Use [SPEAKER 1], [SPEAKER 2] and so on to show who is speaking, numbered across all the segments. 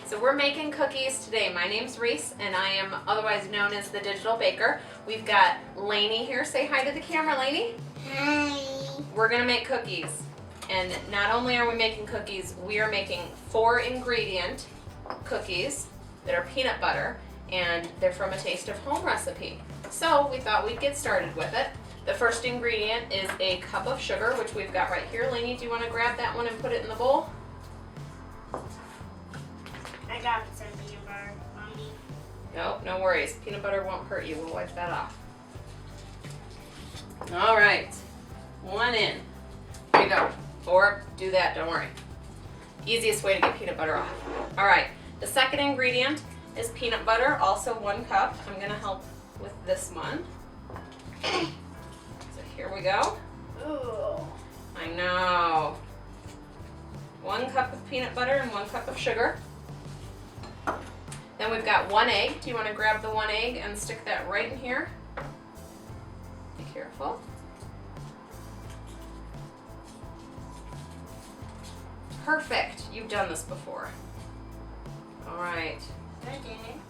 [SPEAKER 1] So we're making cookies today. My name's Reese and I am otherwise known as the Digital Baker. We've got Laney here. Say hi to the camera, Laney.
[SPEAKER 2] Hi.
[SPEAKER 1] We're gonna make cookies. And not only are we making cookies, we are making 4-ingredient cookies that are peanut butter, and they're from a Taste of Home recipe. So we thought we'd get started with it. The first ingredient is a cup of sugar, which we've got right here. Laney, do you want to grab that one and put it in the bowl?
[SPEAKER 2] I got some peanut butter, Mommy.
[SPEAKER 1] No, no worries. Peanut butter won't hurt you. We'll wipe that off. All right, one in. Here you go. Or do that, don't worry. Easiest way to get peanut butter off. All right, the second ingredient is peanut butter, also 1 cup. I'm gonna help with this one. So here we go.
[SPEAKER 2] Ooh.
[SPEAKER 1] I know. 1 cup of peanut butter and 1 cup of sugar. Then we've got 1 egg. Do you want to grab the 1 egg and stick that right in here? Be careful. Perfect. You've done this before. All right.
[SPEAKER 2] I didn't.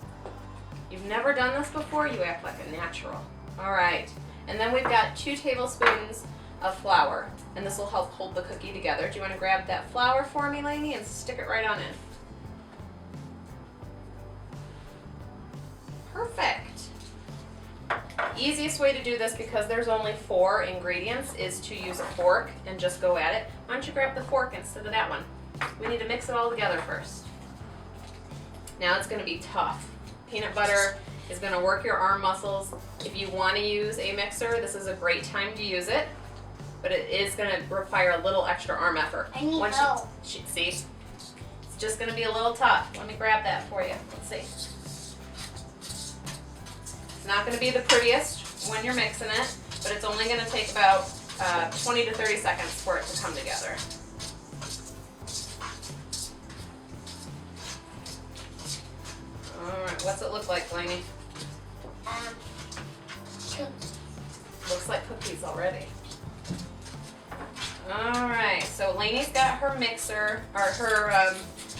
[SPEAKER 1] You've never done this before? You act like a natural. All right. And then we've got 2 tablespoons of flour, and this will help hold the cookie together. Do you want to grab that flour for me, Laney, and stick it right on in? Perfect. Easiest way to do this, because there's only 4 ingredients, is to use a fork and just go at it. Why don't you grab the fork instead of that one? We need to mix it all together first. Now it's going to be tough. Peanut butter is going to work your arm muscles. If you want to use a mixer, this is a great time to use it, but it is going to require a little extra arm effort.
[SPEAKER 2] I need help.
[SPEAKER 1] See, it's just going to be a little tough. Let me grab that for you. Let's see. It's not going to be the prettiest when you're mixing it, but it's only going to take about 20 to 30 seconds for it to come together. Alright, what's it look like, Laney?
[SPEAKER 2] Cookies.
[SPEAKER 1] Looks like cookies already. Alright, so Laney's got her mixer, or her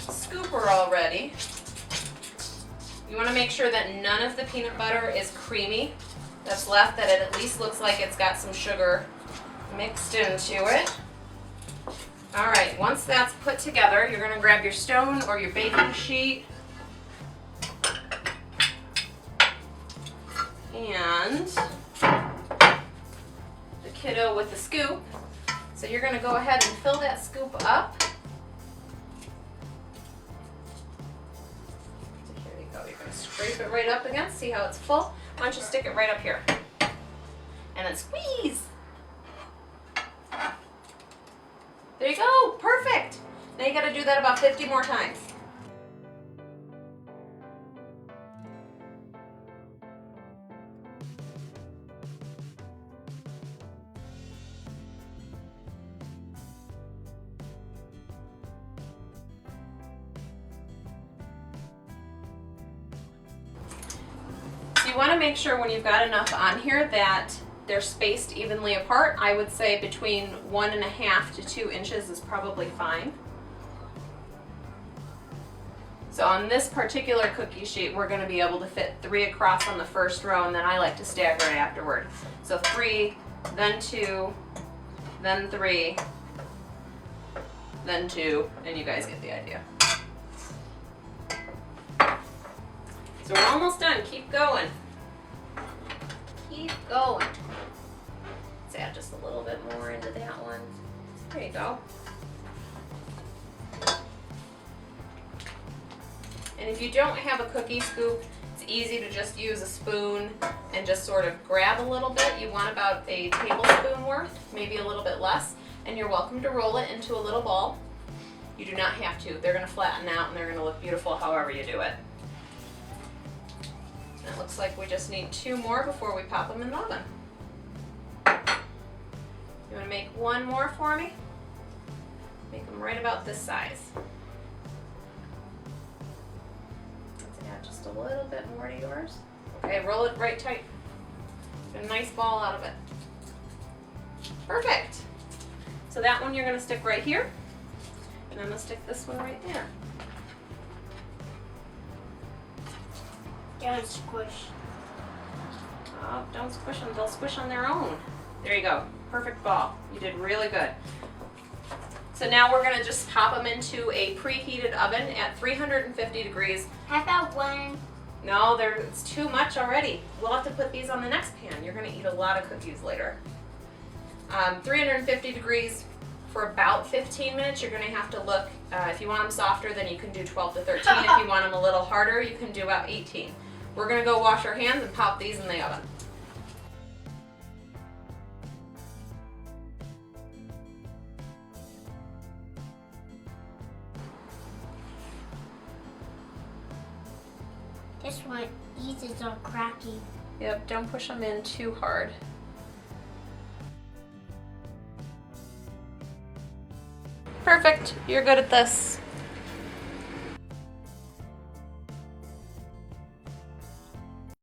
[SPEAKER 1] scooper already. You want to make sure that none of the peanut butter is creamy. That's left, that it at least looks like it's got some sugar mixed into it. Alright, once that's put together, you're going to grab your stone or your baking sheet. And the kiddo with the scoop. So you're going to go ahead and fill that scoop up. So here you go. You're going to scrape it right up again. See how it's full? Why don't you stick it right up here? And then squeeze. There you go. Perfect. Now you got to do that about 50 more times. You want to make sure when you've got enough on here that they're spaced evenly apart. I would say between 1.5 to 2 inches is probably fine. So on this particular cookie sheet, we're going to be able to fit 3 across on the first row, and then I like to stagger it afterward. So 3, then 2, then 3, then 2, and you guys get the idea. So we're almost done. Keep going. Keep going. Let's add just a little bit more into that one. There you go. And if you don't have a cookie scoop, it's easy to just use a spoon and just sort of grab a little bit. You want about a tablespoon worth, maybe a little bit less, and you're welcome to roll it into a little ball. You do not have to. They're going to flatten out and they're going to look beautiful however you do it. It looks like we just need 2 more before we pop them in the oven. You want to make 1 more for me? Make them right about this size. Let's add just a little bit more to yours. Okay, roll it right tight. Get a nice ball out of it. Perfect. So that one you're going to stick right here, and I'm going to stick this one right there.
[SPEAKER 2] Don't squish.
[SPEAKER 1] Oh, don't squish them. They'll squish on their own. There you go. Perfect ball. You did really good. So now we're going to just pop them into a preheated oven at 350 degrees.
[SPEAKER 2] How about one?
[SPEAKER 1] No, it's too much already. We'll have to put these on the next pan. You're going to eat a lot of cookies later. 350 degrees for about 15 minutes. You're going to have to look. If you want them softer, then you can do 12 to 13. If you want them a little harder, you can do about 18. We're going to go wash our hands and pop these in the oven.
[SPEAKER 2] This one, these is all cracky.
[SPEAKER 1] Yep, don't push them in too hard. Perfect. You're good at this.